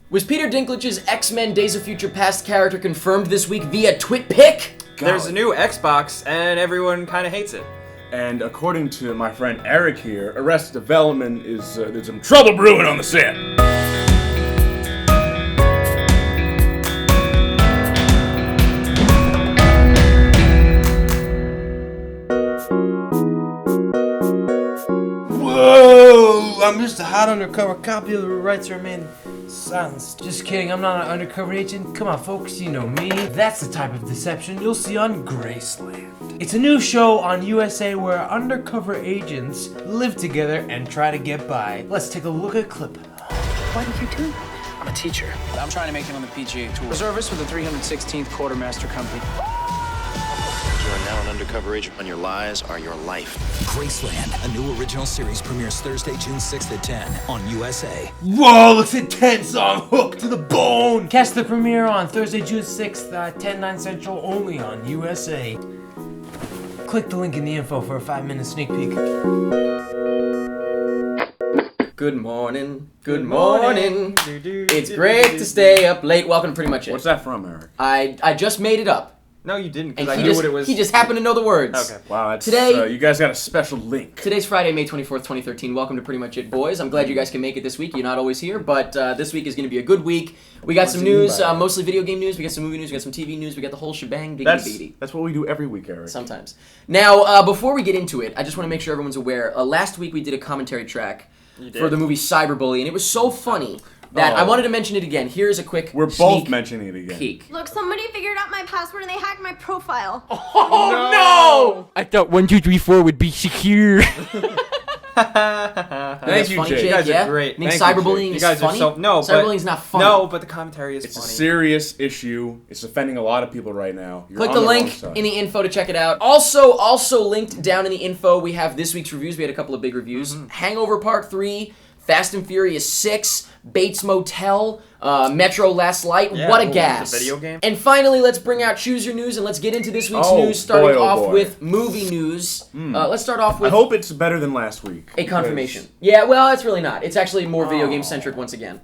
Was Peter Dinklage's X-Men Days of Future Past character confirmed this week via TwitPic? There's a new Xbox, and everyone kind of hates it. And according to my friend Eric here, Arrested Development is there's some trouble brewing on the set. Whoa! I'm just a hot undercover copy of the rights remain silenced. Just kidding, I'm not an undercover agent. Come on, folks, you know me. That's the type of deception you'll see on Graceland. It's a new show on USA where undercover agents live together and try to get by. Let's take a look at a clip. What are you doing? I'm a teacher. I'm trying to make it on the PGA Tour. Reservist with the 316th Quartermaster Company. You are now an undercover agent, and your lies are your life. Graceland, a new original series, premieres Thursday, June 6th at 10 on USA. Whoa, looks intense on Hook to the Bone! Catch the premiere on Thursday, June 6th, 10, 9 Central, only on USA. Click the link in the info for a 5-minute sneak peek. Good morning. Good morning. It's great to stay up late. Welcome to Pretty Much It. What's that from, Eric? I just made it up. No, you didn't, And because I knew what it was. he just happened to know the words. Okay. Wow, that's, Today- you guys got a special link. Today's Friday, May 24th, 2013. Welcome to Pretty Much It, boys. I'm glad you guys can make it this week. You're not always here, but this week is going to be a good week. We got some news, mostly video game news. We got some movie news. We got some TV news. We got the whole shebang. That's what we do every week, Eric. Sometimes. Now, before we get into it, I just want to make sure everyone's aware. Last week we did a commentary track for the movie Cyberbully, and it was so funny that I wanted to mention it again. Here's a quick We're both mentioning it again. peek. Look, somebody figured out my password and they hacked my profile. Oh no! I thought 1, 2, 3, 4 would be secure. Thank you, funny, Jake. Jake. You guys are Yeah? great. I mean, Thank you, cyberbullying Jake. is You guys funny. are so Cyberbullying's not funny. No, but the commentary is It's funny. a serious issue. It's offending a lot of people right now. You're Click on the wrong link side. in the info to check it out. Also linked down in the info, we have this week's reviews. We had a couple of big reviews. Hangover Part 3, Fast and Furious 6, Bates Motel, Metro Last Light. Yeah, What a the gas. video game. And finally, let's bring out Choose Your News and let's get into this week's Oh, news, starting boy, oh, off boy. with movie news. Let's start off I with hope it's better than last week. a confirmation. Yeah, well, it's really not. It's actually more video game centric once again.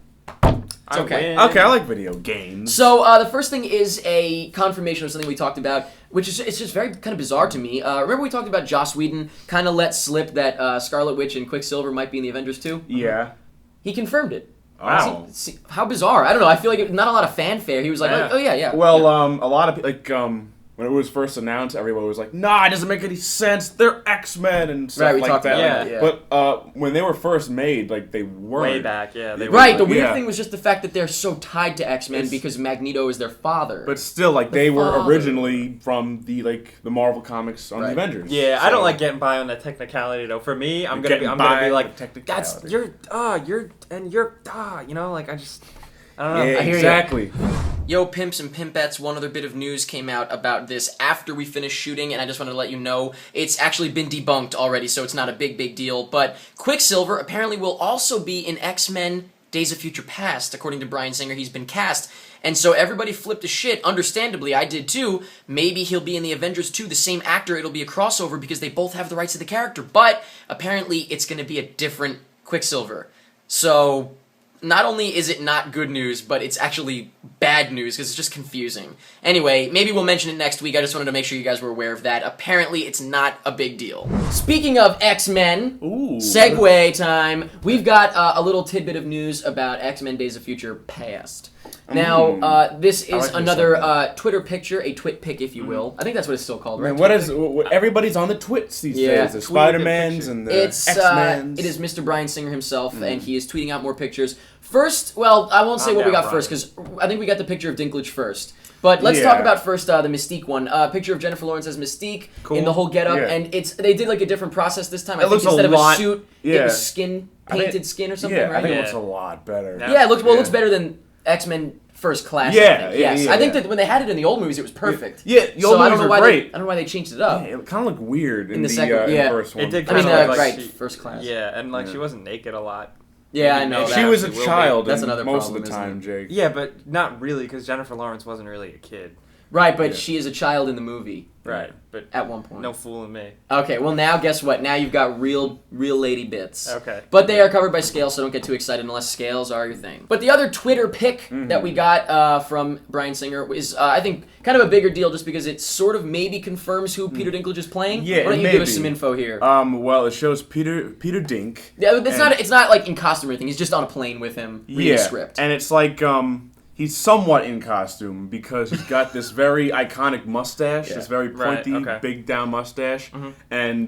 It's okay. Okay, I like video games. So the first thing is a confirmation of something we talked about, which is it's just very kind of bizarre to me. Remember we talked about Joss Whedon kind of let slip that Scarlet Witch and Quicksilver might be in the Avengers too? Yeah. He confirmed it. Wow. See, how bizarre. I don't know. I feel like not a lot of fanfare. He was like, Yeah. oh yeah. Well, a lot of when it was first announced, everyone was like, "Nah, it doesn't make any sense. They're X-Men and stuff Right, we like talked that." about Yeah. that, But when they were first made, like they weren't. Way back, yeah. They were Right, the like- weird Yeah. thing was just the fact that they're so tied to X-Men It's- because Magneto is their father. But still, like they were father. originally from the Marvel comics on Right. the Avengers. Yeah, I So- don't like getting by on that technicality though. For me, I'm gonna be Getting like, by that's technicality. you're you know, like I don't know. Yeah, I hear ya. exactly. Yo, pimps and pimpettes, one other bit of news came out about this after we finished shooting, and I just wanted to let you know it's actually been debunked already, so it's not a big deal. But Quicksilver apparently will also be in X-Men Days of Future Past. According to Bryan Singer, he's been cast. And so everybody flipped a shit. Understandably, I did too. Maybe he'll be in the Avengers 2, the same actor. It'll be a crossover because they both have the rights to the character. But apparently it's going to be a different Quicksilver. So not only is it not good news, but it's actually bad news because it's just confusing. Anyway, maybe we'll mention it next week. I just wanted to make sure you guys were aware of that. Apparently, it's not a big deal. Speaking of X-Men, segue time. We've got a little tidbit of news about X-Men Days of Future Past. Now, this is like another Twitter picture, a twit pic, if you will. I think that's what it's still called, right? Man, everybody's on the twits these Yeah. days. The Spider-Mans and the It's X-Mans. it is Mr. Bryan Singer himself, and he is tweeting out more pictures. First, well, I won't say what we got first because I think we got the picture of Dinklage first. But let's talk about first the Mystique one. Picture of Jennifer Lawrence as Mystique in the whole getup, and they did like a different process this time. I think looks instead a of a lot- suit, it was painted skin or something, Yeah, right? I think it looks a lot better. Yeah, it looks better than X-Men First Class. Yeah, I think. Yes, yeah, I think yeah. that when they had it in the old movies, it was perfect. Yeah, the old so I don't movies know were why great. I don't know why they changed it up. Yeah, it kind of looked weird in the the second- in yeah. the first one. It did I mean, kinda look like right, she- First Class. Yeah, and like she wasn't naked a lot. Yeah, I know. Maybe that. She was a She will be. child That's in another most problem, of the isn't time, it? Jake. Yeah, but not really because Jennifer Lawrence wasn't really a kid. Right, but Yeah. she is a child in the movie Right, but at one point. no fooling me. Okay, well now guess what? Now you've got real lady bits. Okay. But they are covered by scales, so don't get too excited unless scales are your thing. But the other Twitter pick that we got from Bryan Singer is, I think, kind of a bigger deal just because it sort of maybe confirms who Peter Dinklage is playing. Yeah, Why don't you maybe. give us some info here? Well, it shows Peter Dink. Yeah, it's not like in costume or anything. He's just on a plane with him reading a script. And it's like he's somewhat in costume because he's got this very iconic mustache, this very pointy, big down mustache, and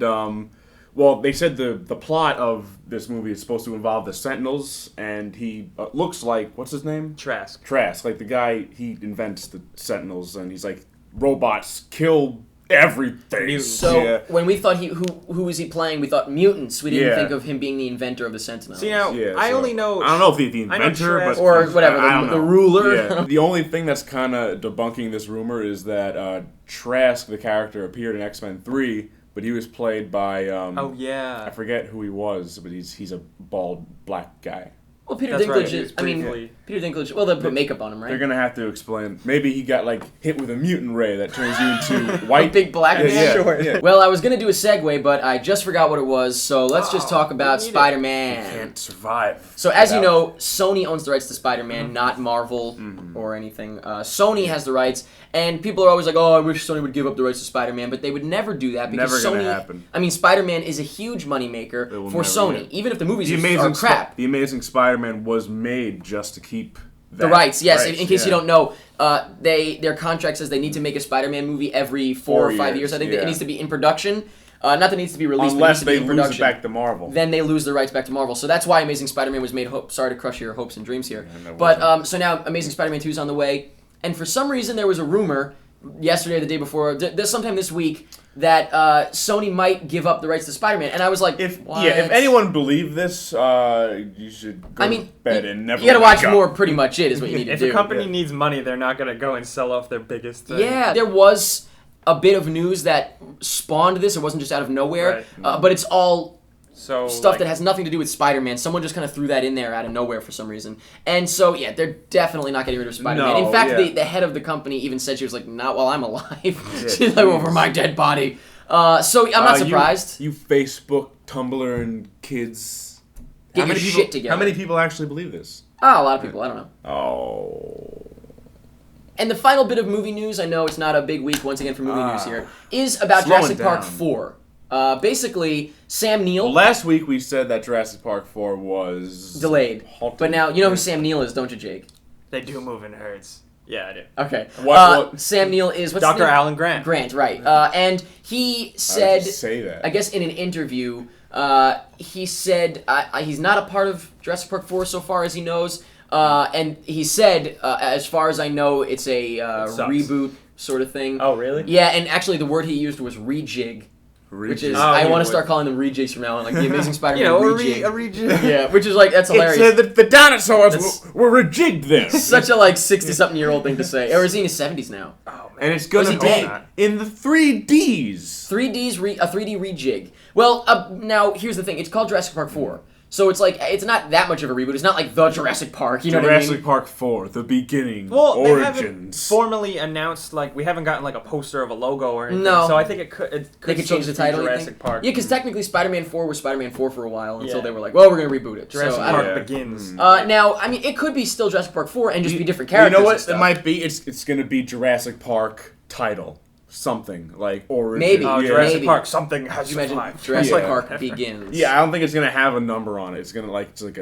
well, they said the plot of this movie is supposed to involve the Sentinels, and he looks like, what's his name? Trask, like the guy, he invents the Sentinels, and he's like, robots kill everything. So when we thought who was he playing, we thought mutants. We didn't think of him being the inventor of the Sentinels. See now, I only know. I don't know if he's the inventor, but or whatever, the ruler. Yeah. The only thing that's kind of debunking this rumor is that Trask, the character, appeared in X-Men 3, but he was played by I forget who he was, but he's a bald black guy. Well, Peter That's Dinklage right, is. I mean, Peter Dinklage. Well, they put makeup on him, right? They're gonna have to explain. Maybe he got like hit with a mutant ray that turns you into white. A big black man. Yeah. Well, I was gonna do a segue, but I just forgot what it was. So let's just talk about Spider-Man. Can't survive. So as you know, Sony owns the rights to Spider-Man, not Marvel or anything. Sony has the rights, and people are always like, "Oh, I wish Sony would give up the rights to Spider-Man," but they would never do that because Never Sony. gonna happen. I mean, Spider-Man is a huge moneymaker for Sony, get. even if the movies The are crap. The Amazing Spider-Man was made just to keep The rights, yes. In case you don't know, their contract says they need to make a Spider-Man movie every 4 or 5 years. I think it needs to be in production. Not that it needs to be released, unless but it they needs to be in lose production. it back to Marvel. Then they lose the rights back to Marvel. So that's why Amazing Spider-Man was made. Sorry to crush your hopes and dreams here. But so now Amazing Spider-Man 2 is on the way. And for some reason there was a rumor yesterday or the day before, sometime this week, that Sony might give up the rights to Spider-Man. And I was like, if what? anyone believed this, you should go to bed and never. You gotta watch wake up. more. Pretty much it is what you need to If do. a company needs money, they're not gonna go and sell off their biggest thing. Yeah, there was a bit of news that spawned this. It wasn't just out of nowhere, but it's all stuff that has nothing to do with Spider-Man. Someone just kind of threw that in there out of nowhere for some reason. And so, yeah, they're definitely not getting rid of Spider-Man. In fact, the head of the company even said she was like, not while I'm alive. She's like, over my dead body. So I'm not surprised. You Facebook, Tumblr, and kids. Get your shit together. How many people actually believe this? Oh, a lot of people. I don't know. Oh. And the final bit of movie news, I know it's not a big week once again for movie news here, is about Jurassic Park 4. Basically, Sam Neill... Well, last week we said that Jurassic Park 4 was... delayed. halted. But now, you know who Sam Neill is, don't you, Jake? They do move in herds. Yeah, I do. Okay. What? Sam Neill is... what's Dr. his name? Alan Grant. Grant, right. And he said... just say that. I guess in an interview, he said he's not a part of Jurassic Park 4 so far as he knows. And he said, as far as I know, it's a reboot sort of thing. Oh, really? Yeah, and actually the word he used was rejig. Which is, I want to start calling them rejigs from now on, like the Amazing Spider-Man rejig. A rejig. Yeah, which is like, that's hilarious. It's, the dinosaurs were rejigged this. Such a like 60-something-year-old thing to say. Or is he in his 70s now? Oh, man. And it's gonna he be dead? in the 3Ds. A 3D rejig. Well, now here's the thing. It's called Jurassic Park 4. So it's like, it's not that much of a reboot. It's not like the Jurassic Park, you know what I mean? Jurassic Park 4, the beginning, Well, origins. they haven't formally announced, like, we haven't gotten, like, a poster of a logo or anything. No. So I think it could They could change the title, you Jurassic think? Park. Yeah, because technically Spider-Man 4 was Spider-Man 4 for a while until Yeah. they were like, well, we're going to reboot it. Jurassic so, I don't Park know. Begins. Now, I mean, it could be still Jurassic Park 4 and just be different characters. You know and what? stuff. It might be. It's gonna be Jurassic Park title. Something like origin. Maybe. Oh, Yeah. Jurassic Maybe. Park, something has Could you imagine survived. Jurassic Yeah. Park Begins? Yeah, I don't think it's gonna have a number on it. It's gonna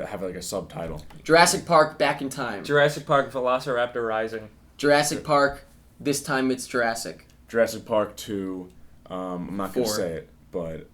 have like a subtitle. Jurassic Park Back in Time. Jurassic Park Velociraptor Rising. Jurassic Park, this time it's Jurassic. Jurassic Park 2. I'm not gonna 4. say it, but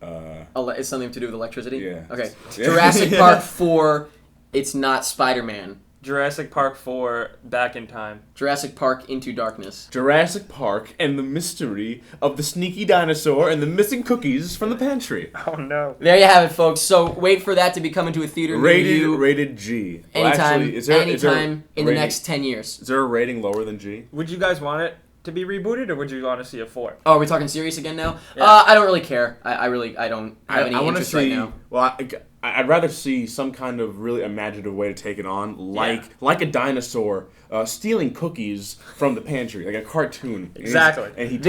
It's something to do with electricity? Yeah. Okay. Yeah. Jurassic Park 4, it's not Spider-Man. Jurassic Park 4, Back in Time. Jurassic Park Into Darkness. Jurassic Park and the mystery of the sneaky dinosaur and the missing cookies from the pantry. Oh, no. There you have it, folks. So wait for that to be coming to a theater near you Rated G. Well, anytime, actually, is there in the rating- next 10 years. Is there a rating lower than G? Would you guys want it to be rebooted, or would you want to see a 4? Oh, are we talking serious again now? Yeah. I don't really care. I don't have any I want to interest see. right now. Well, I'd rather see some kind of really imaginative way to take it on, like a dinosaur stealing cookies from the pantry, like a cartoon. Exactly. And He's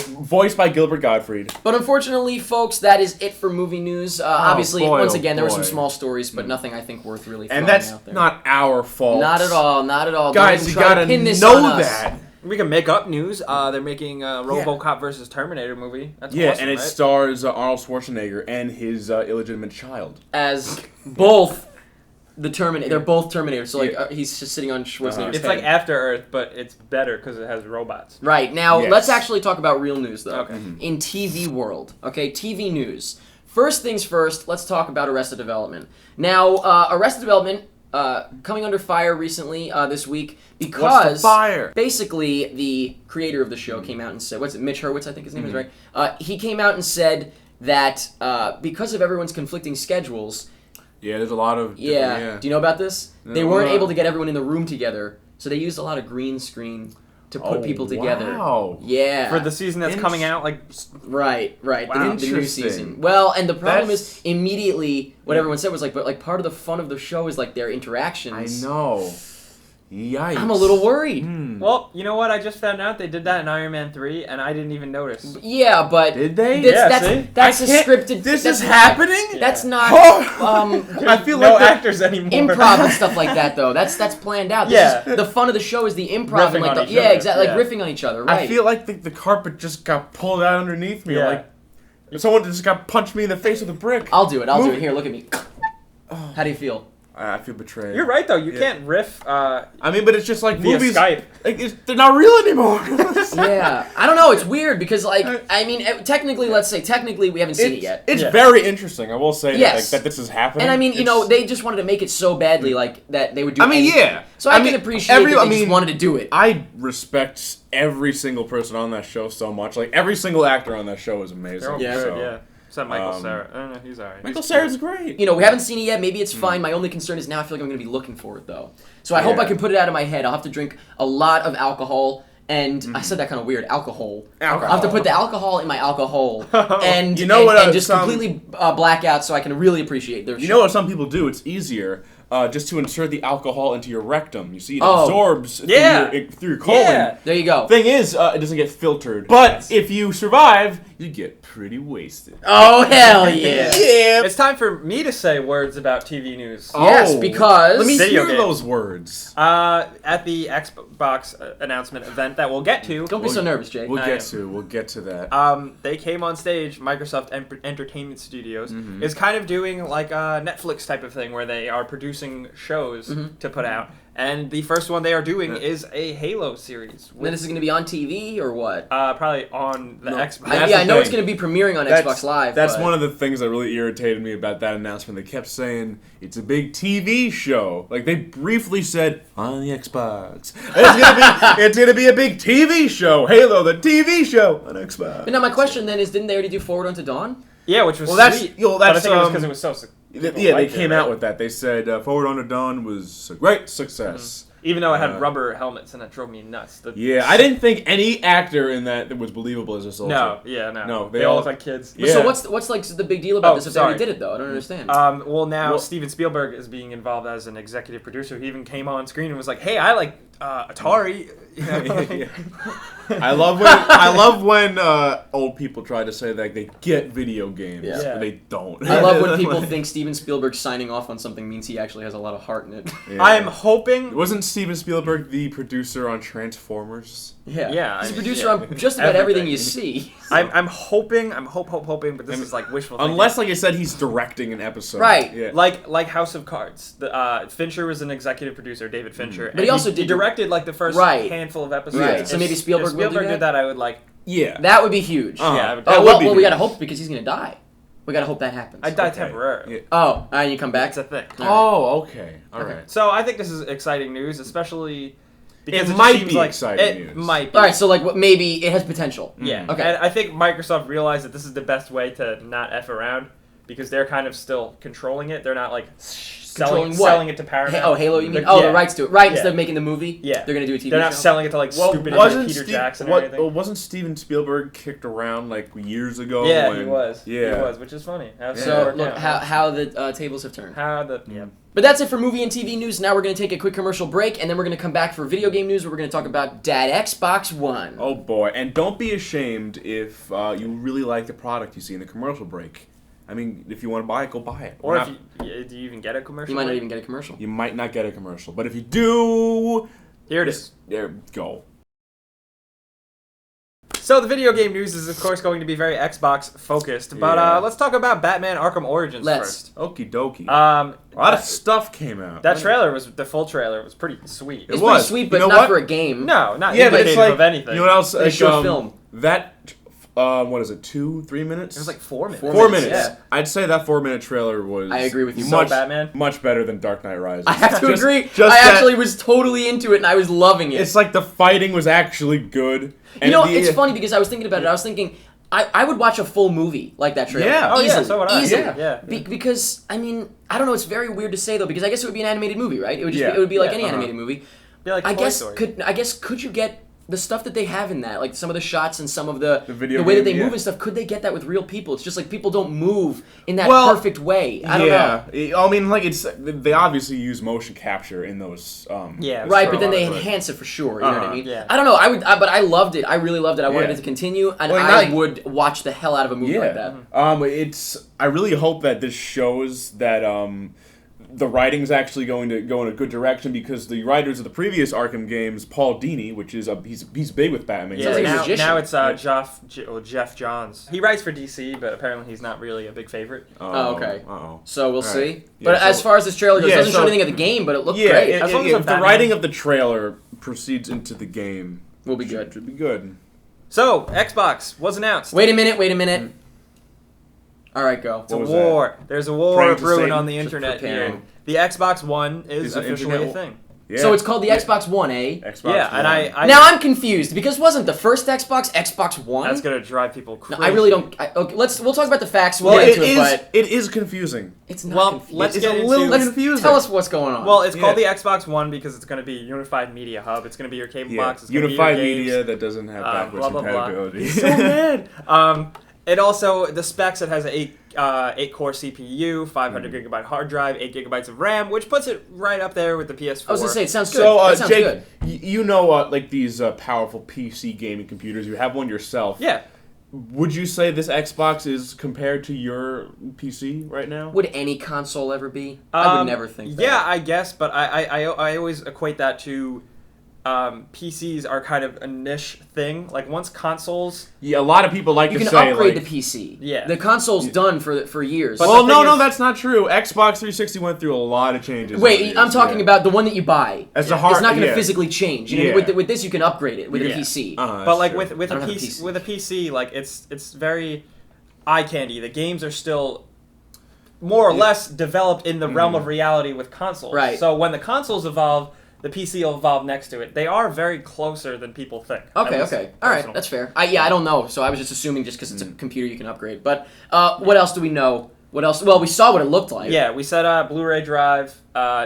voiced by Gilbert Gottfried. But unfortunately, folks, that is it for movie news. Obviously, once again, there were some small stories, but nothing I think worth really throwing out there. And that's not our fault. Not at all. Not at all. Guys, you gotta know that. We can make up news. They're making a RoboCop versus Terminator movie. That's awesome, and it stars Arnold Schwarzenegger and his illegitimate child as both the Terminator. They're both Terminators. So he's just sitting on Schwarzenegger's It's head. like After Earth, but it's better because it has robots. Right now, let's actually talk about real news though. Okay. In TV world, TV news. First things first. Let's talk about Arrested Development. Now, Arrested Development. Coming under fire recently this week because basically the creator of the show came out and said, Mitch Hurwitz, I think his name is, right? He came out and said that because of everyone's conflicting schedules... Yeah, there's a lot of... do you know about this? No, they weren't able to get everyone in the room together, so they used a lot of green screen to put people together. Wow. Yeah. For the season that's coming out, like... Right. Wow. The new season. Well, and the problem is, immediately, what everyone said was but part of the fun of the show is, their interactions. I know. Yikes. I'm a little worried. Well, you know what? I just found out they did that in Iron Man 3, and I didn't even notice. Yeah, but... Did they? That's a scripted... This is happening? That's not... I feel no like actors anymore. Improv and stuff like that, though. That's planned out. The fun of the show is the improv Riffing and, exactly. Riffing on each other, right? I feel like the carpet just got pulled out underneath me. Like someone just got punched me in the face with a brick. I'll do it. Here, look at me. How do you feel? I feel betrayed. You're right, though. You can't riff. I mean, but it's just like via movies. Skype. They're not real anymore. Yeah, I don't know. It's weird because, technically, we haven't seen it yet. It's very interesting. I will say that this is happening. And I mean, they just wanted to make it so badly, that they would do. anything. So I can appreciate that they just wanted to do it. I respect every single person on that show so much. Like every single actor on that show is amazing. They're all good, yeah. Except Michael Cera. I don't know, he's alright. Michael Cera's great. We haven't seen it yet. Maybe it's fine. My only concern is now I feel like I'm going to be looking for it, though. So I hope I can put it out of my head. I'll have to drink a lot of alcohol. And I said that kind of weird. Alcohol. I'll have to put the alcohol in my alcohol. And, and just completely black out so I can really appreciate their show. You know what some people do? It's easier. Just to insert the alcohol into your rectum. You see, it absorbs through your colon. Yeah. There you go. Thing is, it doesn't get filtered. But if you survive, you get pretty wasted. Oh, hell yeah. It's time for me to say words about TV news. Yes, because... Let me hear those words. At the Xbox announcement event that we'll get to... Don't be so nervous, Jay. We'll get to that. They came on stage, Microsoft Entertainment Studios is kind of doing like a Netflix type of thing where they are producing shows to put out. And the first one they are doing is a Halo series. Then this is going to be on TV or what? Probably on the Xbox. I know it's going to be premiering on Xbox Live. That's one of the things that really irritated me about that announcement. They kept saying it's a big TV show. Like they briefly said on the Xbox. It's going to be a big TV show. Halo, the TV show on Xbox. But now my question then is, didn't they already do Forward Unto Dawn? Yeah, which was sweet. But I think it was because it was so... they came out with that. They said Forward Unto Dawn was a great success. Even though it had rubber helmets and that drove me nuts. I didn't think any actor in that was believable as a soldier. No. They all look like kids. Yeah. So what's like the big deal about this if they already did it though? I don't understand. Now Steven Spielberg is being involved as an executive producer. He even came on screen and was like, "Hey, I like Atari." I love when old people try to say that they get video games, but they don't. I love when people think Steven Spielberg signing off on something means he actually has a lot of heart in it. I am hoping... Wasn't Steven Spielberg the producer on Transformers? Yeah. He's a producer on just about everything you see. I'm hoping, but this is like wishful thinking. Unless, like I said, he's directing an episode. Right. Yeah. Like House of Cards. Fincher was an executive producer, David Fincher. But he also directed like the first handful of episodes. Right. So maybe Spielberg will do that? did that, I would like... Yeah. That would be huge. Yeah. Well, we gotta hope because he's gonna die. We gotta hope that happens. I'd die temporarily. Yeah. Oh, and you come back? That's a thing. Oh, okay. All right. So I think this is exciting news, especially... Because it might be exciting news. It might be. All right, so like maybe it has potential. Yeah. Okay. And I think Microsoft realized that this is the best way to not F around. because they're kind of still controlling it. They're not like Controlling selling it to Paramount. Oh, Halo, you mean? The rights to it. Right, instead of making the movie? Yeah. They're going to do a TV show? They're not selling it to, like, stupid Peter Jackson or anything. Wasn't Steven Spielberg kicked around, like, years ago? Yeah, he was. Yeah. He was, which is funny. So, look, how the tables have turned. Yeah. But that's it for movie and TV news. Now we're going to take a quick commercial break, and then we're going to come back for video game news, where we're going to talk about Dad Xbox One. Oh, boy. And don't be ashamed if you really like the product you see in the commercial break. I mean, if you want to buy it, go buy it. Or do you even get a commercial? You might not even get a commercial. You might not get a commercial. But if you do... Here it is. There, go. So the video game news is, of course, going to be very Xbox focused. But let's talk about Batman Arkham Origins first. Okie dokie. A lot of stuff came out. That trailer the full trailer was pretty sweet. It's pretty sweet, but not for a game. No, not indicative of anything. You know what else? It's a short film. That... what is it, 2-3 minutes? It was like 4 minutes. 4 minutes. Yeah. I'd say that 4-minute trailer was... I agree with you. Much better than Dark Knight Rises. I have to agree. I actually was totally into it, and I was loving it. It's like the fighting was actually good. And it's funny because I was thinking about it. I was thinking... I would watch a full movie like that trailer. Yeah. Easily. So would I. Easily. Yeah. Because, I mean, I don't know, it's very weird to say, though, because I guess it would be an animated movie, right? It would just Yeah. it would be like any animated movie. Be like I Toy guess Story. could you get the stuff that they have in that, like some of the shots and some of the way that they move and stuff, could they get that with real people? It's just like people don't move in that perfect way. I don't know. I mean, like they obviously use motion capture in those. Right, but then they enhance it for sure. You know what I mean? Yeah. I don't know. But I loved it. I really loved it. I wanted it to continue, and I would watch the hell out of a movie like that. I really hope that this shows that the writing's actually going to go in a good direction, because the writers of the previous Arkham games, Paul Dini, which is he's big with Batman. Yeah, now it's Jeff Johns. He writes for DC, but apparently he's not really a big favorite. Oh, okay. Uh-oh. So we'll see. Right. But as far as this trailer goes, it doesn't show anything of the game, but it looked great. As long as if the writing of the trailer proceeds into the game, will be good. Should be good. So Xbox was announced. Wait a minute. All right, go. It's a war. There's a war brewing on the internet preparing. here. The Xbox One is officially a thing. Yeah. So it's called the Xbox One, eh? Xbox yeah, One. and now I'm confused because wasn't the first Xbox One? That's gonna drive people crazy. No, I really don't. Okay, we'll talk about the facts. Well, get into but it is confusing. It's not. Well, confusing. let's it's get a into- little let's confusing. Tell us what's going on. Well, it's called the Xbox One because it's going to be a unified media hub. It's going to be your cable box. It's going to be your unified games. media that doesn't have backwards compatibility. He's so mad. It also, the specs, it has an 8-core CPU, 500 gigabyte hard drive, 8 gigabytes of RAM, which puts it right up there with the PS4. I was going to say, it sounds good. So, that sounds Jake, good. you know, like these powerful PC gaming computers, you have one yourself. Yeah. Would you say this Xbox is compared to your PC right now? Would any console ever be? I would never think that. Yeah, I guess, but I always equate that to PCs are kind of a niche thing. Like, once consoles... Yeah, a lot of people like you to can say, upgrade like, the PC. Yeah. The console's done for years. But well, no, that's not true. Xbox 360 went through a lot of changes. Wait, I'm talking about the one that you buy. As a hard, it's not going to physically change. You know, Yeah. with this, you can upgrade it with a PC. But like true. with a PC, like it's very eye candy. The games are still more or less developed in the realm of reality with consoles. Right. So when the consoles evolve, the PC will evolve next to it. They are very closer than people think. Okay. All right, that's fair. I don't know, so I was just assuming just because it's a computer you can upgrade. But what else do we know? What else? Well, we saw what it looked like. Yeah, we said Blu-ray drive,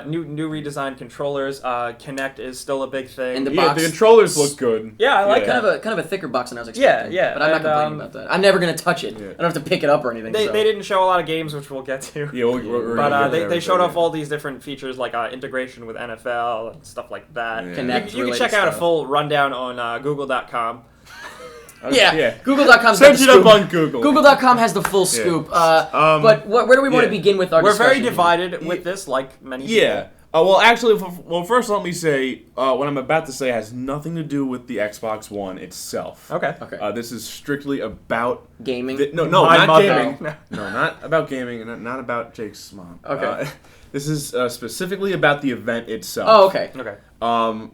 new redesigned controllers. Kinect is still a big thing. And the Yeah, box. the controllers look good. Yeah, I like kind of a thicker box than I was expecting. Yeah, But I'm not and, complaining about that. I'm never gonna touch it. Yeah. I don't have to pick it up or anything. They so. didn't show a lot of games, which we'll get to. Yeah, we're But gonna get they there, showed but off all these different features like integration with NFL and stuff like that. Yeah. Kinect You can check out a full rundown on Google.com. Yeah. Google.com's Search got it the up scoop. on Google. Google.com has the full scoop. But where do we want to begin with our We're discussion? very divided with this, like many Yeah. people. Well, actually, first let me say what I'm about to say has nothing to do with the Xbox One itself. Okay. This is strictly about Gaming. No, My not mother. gaming. No, not about gaming, and not about Jake's mom. Okay. This is specifically about the event itself. Oh, okay. Okay.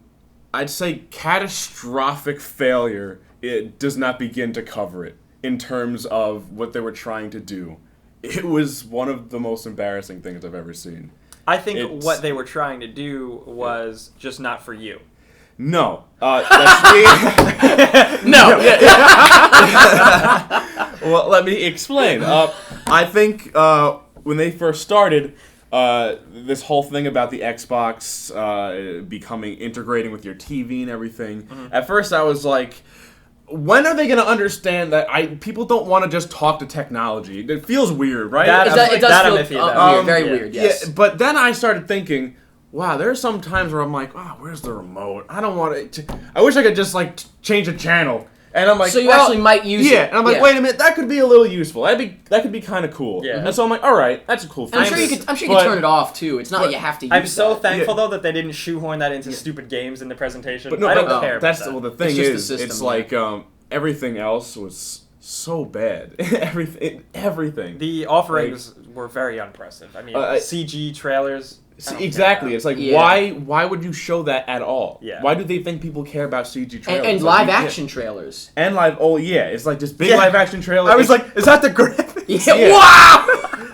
I'd say catastrophic failure. It does not begin to cover it in terms of what they were trying to do. It was one of the most embarrassing things I've ever seen. I think what they were trying to do was just not for you. No. That's No. Well, let me explain. I think when they first started, this whole thing about the Xbox integrating with your TV and everything. At first, I was like, when are they going to understand that people don't want to just talk to technology? It feels weird, right? It does feel weird, very weird, yes. Yeah, but then I started thinking, wow, there's some times where I'm like, oh, where's the remote? I don't want to. I wish I could just change a channel. And I'm like, so you actually might use it. Yeah, and I'm like, wait a minute, that could be a little useful. That could be kind of cool. Yeah. And so I'm like, all right, that's a cool thing. I'm sure you could turn it off too. It's not that you have to use it. I'm so thankful though that they didn't shoehoorn that into stupid games in the presentation. But no, I don't care. That's about that. the thing is, it's like everything else was so bad. everything. The offerings were very unimpressive. I mean, CG trailers. Exactly. It's like, why would you show that at all? Yeah. Why do they think people care about CG trailers? And live action trailers. And it's like just big live action trailers. I was like, is that the graphics? Yeah. Wow!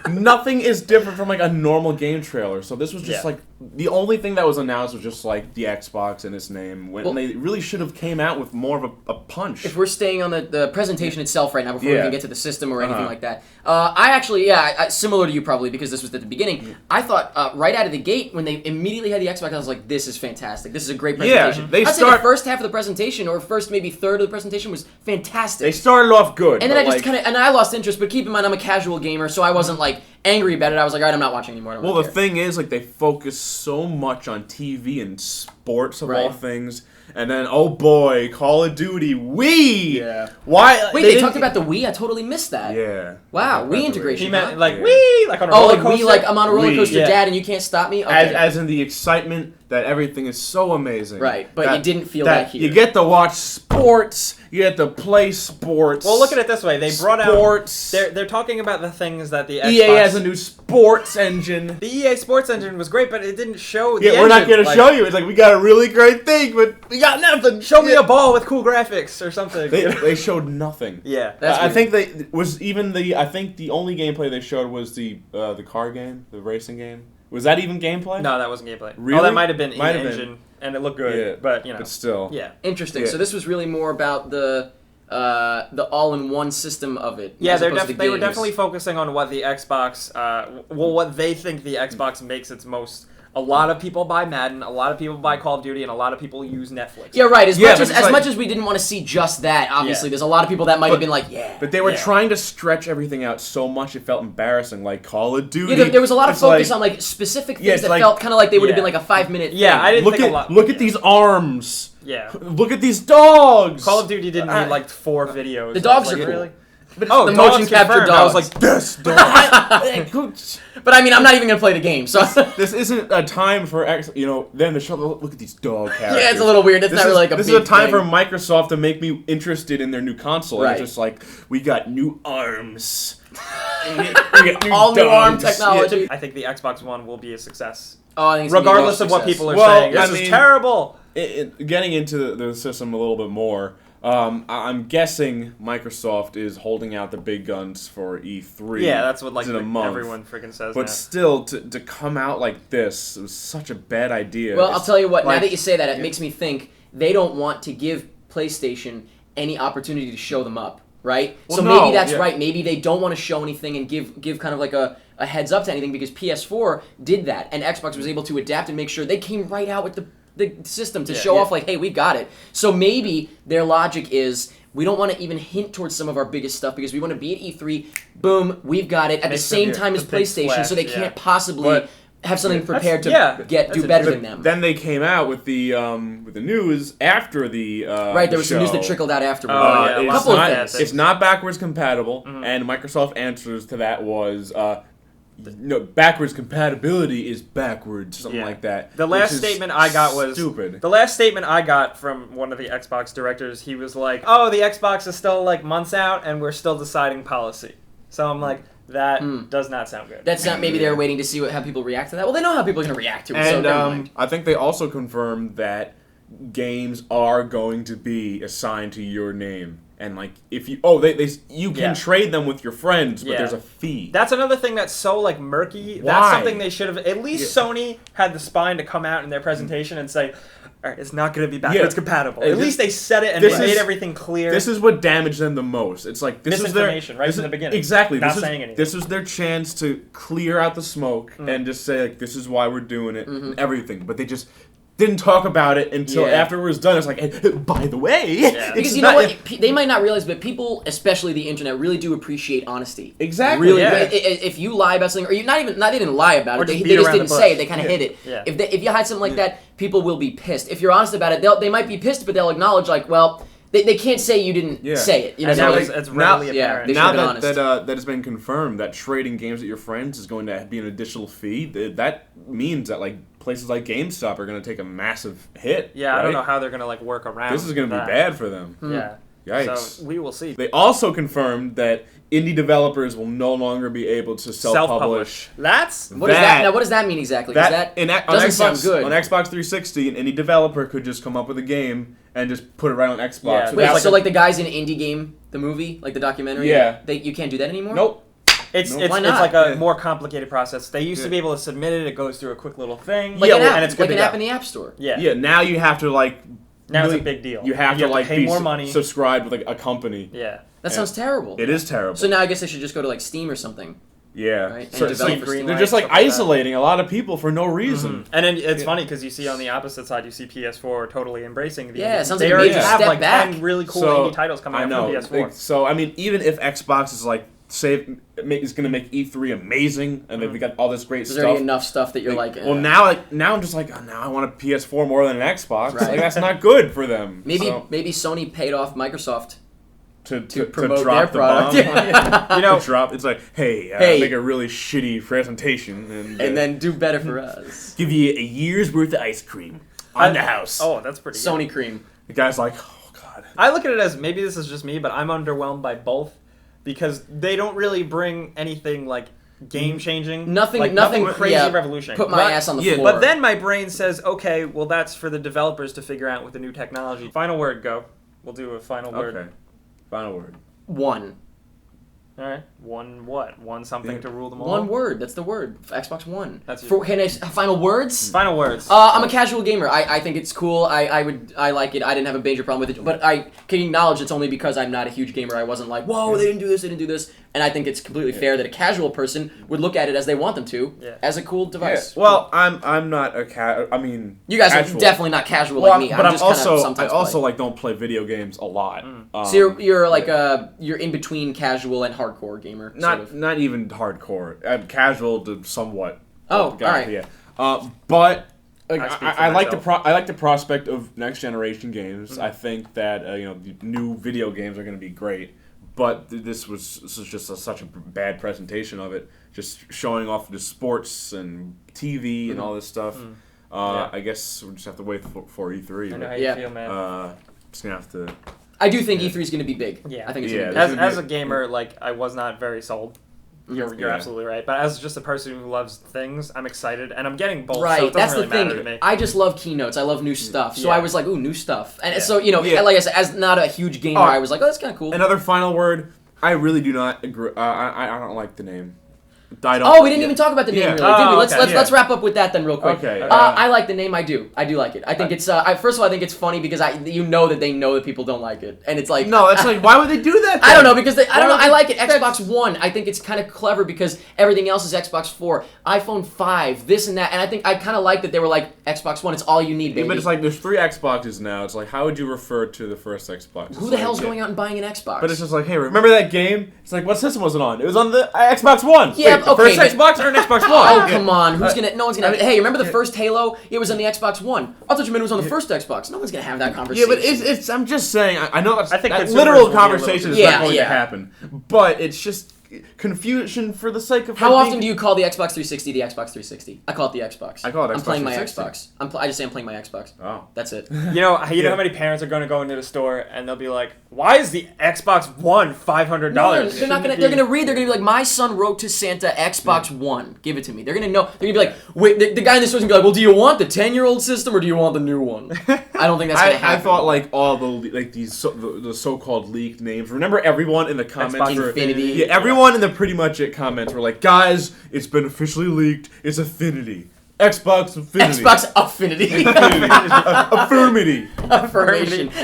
Nothing is different from a normal game trailer. So this was just the only thing that was announced was just the Xbox and its name. When they really should have came out with more of a punch. If we're staying on the presentation itself right now before we even get to the system or anything like that, I actually, similar to you probably because this was at the beginning, I thought right out of the gate when they immediately had the Xbox, I was like, this is fantastic. This is a great presentation. Yeah, I'd say the first half of the presentation or first maybe third of the presentation was fantastic. They started off good. And then I just and I lost interest, but keep in mind I'm a casual gamer, so I wasn't angry about it. I was like, all right, I'm not watching anymore. The thing is, they focus so much on TV and sports of all things, and then oh boy, Call of Duty, Wii. Yeah. Why? Wait, they talked about the Wii? I totally missed that. Yeah. Wow, Wii integration. He meant Wii, like on a roller coaster. Wii, I'm on a roller coaster, Dad, and you can't stop me. Okay. As in the excitement that everything is so amazing. Right, but you didn't feel that here. You get to watch sports. You get to play sports. Well, look at it this way. They brought sports. out... They're talking about the things that the Xbox... EA has a new sports engine. The EA sports engine was great, but it didn't show the engine. We're not going to show you. It's we got a really great thing, but we got nothing. Show me a ball with cool graphics or something. They showed nothing. Yeah. I think I think the only gameplay they showed was the car game, the racing game. Was that even gameplay? No, that wasn't gameplay. Really? Oh, that might have been in-engine, and it looked good, but But still. Yeah. Interesting. Yeah. So this was really more about the all-in-one system of it. Yeah, they were definitely focusing on what the Xbox, what they think the Xbox makes its most. A lot of people buy Madden, a lot of people buy Call of Duty, and a lot of people use Netflix. Yeah, right. As much as we didn't want to see just that, obviously, there's a lot of people that might have been like, But they were trying to stretch everything out so much it felt embarrassing, like Call of Duty. Yeah, there was a lot of focus on specific things that felt kind of like they would have been a 5-minute thing. Yeah, I didn't think a lot. Look at these arms. Yeah. Look at these dogs. Call of Duty didn't need 4 videos. The dogs are cool. Really? But the motion capture dogs. I was like, this dog. But I mean, I'm not even gonna play the game, so this isn't a time for them to show. Look at these dog characters. Yeah, it's a little weird. It's not really like a. This is a time for Microsoft to make me interested in their new console. Right. It's just we got new arms. We got new arm technology. I think the Xbox One will be a success. Oh, I think it's regardless of what people are saying. This is terrible. Getting into the system a little bit more. I'm guessing Microsoft is holding out the big guns for E3. Yeah, that's what everyone freaking says. But still, to come out like this, it was such a bad idea. Well, I'll tell you what. Now that you say that, it makes me think they don't want to give PlayStation any opportunity to show them up, right? Well, so maybe that's right. Maybe they don't want to show anything and give kind of like a heads up to anything because PS4 did that and Xbox was able to adapt and make sure they came right out with the system to show off hey, we got it. So maybe their logic is we don't want to even hint towards some of our biggest stuff because we want to be at E3, boom, we've got it at the same time as PlayStation, so they can't possibly have something prepared to do better than them. Then they came out with the news after the right, there was some news that trickled out afterwards. A couple of things. It's not backwards compatible, and Microsoft answers to that was no, backwards compatibility is backwards, something like that. The last statement I got was stupid. The last statement I got from one of the Xbox directors, he was like, "Oh, the Xbox is still months out, and we're still deciding policy." So I'm like, that does not sound good. That's not. Maybe they're waiting to see how people react to that. Well, they know how people are going to react to it. And so I think they also confirmed that games are going to be assigned to your name. And like if you you can trade them with your friends, but there's a fee. That's another thing that's so like murky. Why? That's something they should have. At least Sony had the spine to come out in their presentation and say, "All right, it's not going to be backwards compatible." At least they said it and they made everything clear. This is what damaged them the most. It's like this is their right from the beginning. Exactly. Not saying anything. This was their chance to clear out the smoke and just say like, "This is why we're doing it," and everything. But they just didn't talk about it until after it was done. It's like, hey, by the way, because you know what, they might not realize, but people, especially the internet, really do appreciate honesty. Exactly. Really, if you lie about something, or you not they didn't lie about it, they just didn't say it. They kind of hid it. Yeah. If you hide something like that, people will be pissed. If you're honest about it, they might be pissed, but they'll acknowledge like, well. They can't say you didn't say it. You know, now it's readily apparent. Now that has been confirmed that trading games with your friends is going to be an additional fee, that means that like places like GameStop are going to take a massive hit. Yeah, right? I don't know how they're going to like work around. This is going to be bad for them. Yeah. Yikes. So we will see. They also confirmed that indie developers will no longer be able to self-publish. That's what is that? Now, what does that mean exactly? That doesn't sound good. On Xbox 360, an indie developer could just come up with a game and just put it right on Xbox. Yeah. Wait, so like the guys in Indie Game, the movie, like the documentary? Yeah. You can't do that anymore? Nope. It's like a more complicated process. They used to be able to submit it. It goes through a quick little thing. Like and it's like an app in the App Store. Yeah. Yeah. Now you have to like. Now it's a big deal. You have to pay more money. Subscribe with like a company. Yeah. That sounds terrible. It is terrible. So now I guess they should just go to like Steam or something. Yeah. Right? So they're just like isolating a lot of people for no reason. And then it's funny because you see on the opposite side, you see PS4 totally embracing the it sounds like they already a have step like back. 10 really cool indie titles coming out from PS4. So I mean, even if Xbox is like is going to make E3 amazing, and we got all this great stuff. There's already enough stuff that you're like. Well, now I'm just like, now I want a PS4 more than an Xbox. Right. Like that's not good for them. Maybe Sony paid off Microsoft to promote drop their product. You know, it's like, hey, make a really shitty presentation and then do better for us. Give you a year's worth of ice cream on the house. Oh, that's pretty good. Sony cream. The guy's like, oh god. I look at it as maybe this is just me, but I'm underwhelmed by both because they don't really bring anything like game changing. Nothing crazy revolutionary. Put my ass on the floor. But then my brain says, okay, well that's for the developers to figure out with the new technology. Final word, go. We'll do a final word. Okay. Final word. One. All right. One what? One something to rule them all? One word. That's the word. Xbox One. That's final words? Final words. I'm a casual gamer. I think it's cool. I like it. I didn't have a major problem with it. But I can acknowledge it's only because I'm not a huge gamer. I wasn't like, whoa, they didn't do this, they didn't do this. And I think it's completely fair that a casual person would look at it as they want them to, as a cool device. Yeah. Well, I'm not a I mean, you guys casual. are definitely not casual like me. But I also like don't play video games a lot. So you're like you're in between casual and hardcore gamer. Not even hardcore. I'm casual to somewhat. Oh, all right. Yeah. But I like the prospect of next generation games. I think that the new video games are going to be great. But this was just such a bad presentation of it, just showing off the sports and TV and all this stuff. I guess we'll just have to wait for E3. I know how you feel, man. Just gonna have to. I do think E3 is going to be big. Yeah, I think it's going to be big. As a gamer, like I was not very sold. You're absolutely right. But as just a person who loves things, I'm excited, and I'm getting both. Right, so it that's doesn't the really thing. matter to me. I just love keynotes. I love new stuff. So I was like, ooh, new stuff. And so like I said, as not a huge gamer, I was like, oh, that's kind of cool. Another final word. I really do not agree. I don't like the name. We didn't even talk about the name really, did we? Let's wrap up with that then real quick. Okay. I like the name. I do like it. I think it's. First of all, I think it's funny because that they know that people don't like it, and it's like no, it's like why would they do that? I don't know because I don't know. I like it. Xbox One. I think it's kind of clever because everything else is Xbox 4, iPhone 5, this and that, and I think I kind of like that they were like Xbox One. It's all you need, baby. But it's like there's 3 Xboxes now. It's like how would you refer to the first Xbox? Who the hell's going out and buying an Xbox? But it's just like, hey, remember that game? It's like what system was it on? It was on the Xbox One. Yeah, the first Xbox or an Xbox One? Oh, come on. No one's gonna hey, remember the first Halo? It was on the Xbox One. I thought you meant it was on the first Xbox. No one's gonna have that conversation. Yeah, but it's I'm just saying, I know I think that literal conversation is not going to happen. But it's just confusion for the sake of how often do you call the Xbox 360 the Xbox 360? I call it the Xbox. I call it Xbox. I'm playing my 360. Xbox. I just say I'm playing my Xbox. Oh, that's it. You know how many parents are going to go into the store and they'll be like, "Why is the Xbox One $500?" No, they're not gonna. They're gonna read. They're gonna be like, "My son wrote to Santa Xbox One. Give it to me." They're gonna know. They're gonna be like, "Wait." The guy in the store's gonna be like, "Well, do you want the 10-year-old system or do you want the new one?" I don't think that's gonna happen. I thought like all the so-called leaked names. Remember everyone in the comments were Infinity. Yeah, everyone in the Pretty Much It comments were like, guys, it's been officially leaked. It's Affinity. Xbox Affinity. Xbox Affinity. Affirmity.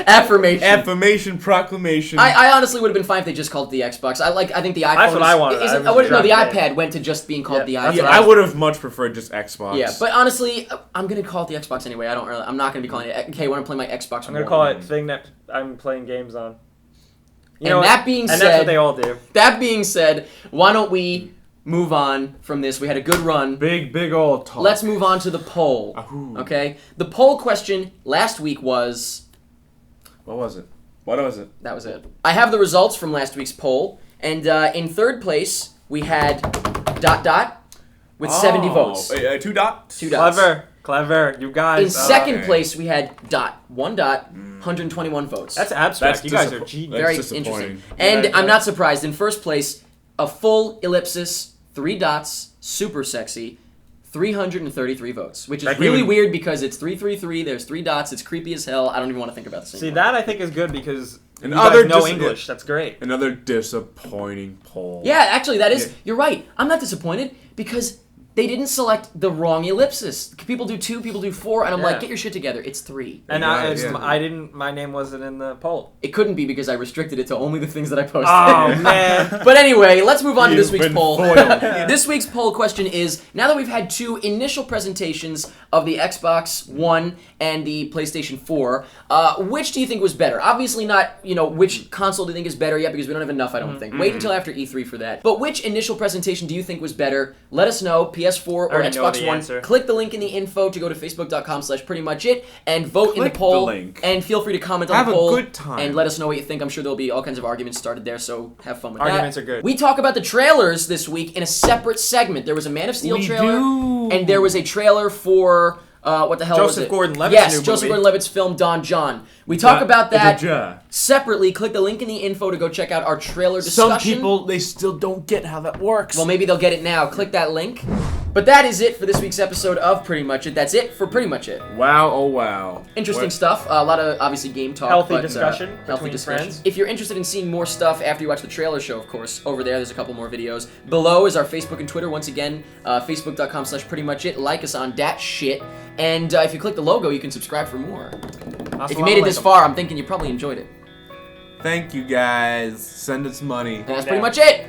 Affirmation. Proclamation. I honestly would have been fine if they just called it the Xbox. I think the iPhone. That's what I wanted. The iPad went to just being called the iPhone. I would have much preferred just Xbox. Yeah, but honestly, I'm gonna call it the Xbox anyway. I'm not gonna be calling it. Okay, when I play my Xbox. I'm gonna call it thing that I'm playing games on. That being said, that's what they all do. That being said, why don't we move on from this? We had a good run. Big old talk. Let's move on to the poll. Okay? The poll question last week was... What was it? That was it. I have the results from last week's poll, and in third place, we had ... with 70 votes. 2 dots? 2 dots. Clever, you guys. In second place, we had ... 121 votes. That's abstract. You guys are genius. Very interesting. And I'm not surprised. In first place, a full ellipsis, 3 dots, super sexy, 333 votes, which is really weird because it's 333. There's 3 dots. It's creepy as hell. I don't even want to think about this anymore. See, that I think is good because you guys know English. That's great. Another disappointing poll. Yeah, actually, that is. You're right. I'm not disappointed because they didn't select the wrong ellipsis. People do 2, people do 4, and I'm like, get your shit together. It's 3. And I didn't. My name wasn't in the poll. It couldn't be because I restricted it to only the things that I posted. Oh man! But anyway, let's move on to this week's poll. This week's poll question is: now that we've had 2 initial presentations of the Xbox One and the PlayStation 4, which do you think was better? Obviously, not which console do you think is better yet because we don't have enough. I don't think. Wait until after E3 for that. But which initial presentation do you think was better? Let us know. PS4 or Xbox One. Answer. Click the link in the info to go to facebook.com/prettymuchit and vote in the poll. And feel free to comment on the poll. Have a good time. And let us know what you think. I'm sure there'll be all kinds of arguments started there, so have fun with that. Arguments are good. We talk about the trailers this week in a separate segment. There was a Man of Steel trailer, and there was a trailer for what the hell was it? Joseph Gordon-Levitt's Yes, new Joseph movie. Gordon-Levitt's film Don John. We talk about that separately. Click the link in the info to go check out our trailer discussion. Some people, they still don't get how that works. Well, maybe they'll get it now. Click that link. But that is it for this week's episode of Pretty Much It. That's it for Pretty Much It. Wow, oh wow. Interesting stuff. A lot of, obviously, game talk. Healthy discussion between friends. If you're interested in seeing more stuff after you watch the trailer show, of course, over there's a couple more videos. Below is our Facebook and Twitter. Once again, facebook.com/prettymuchit. Like us on that shit. And if you click the logo, you can subscribe for more. If you made it this far, I'm thinking you probably enjoyed it. Thank you, guys. Send us money. And that's pretty much it.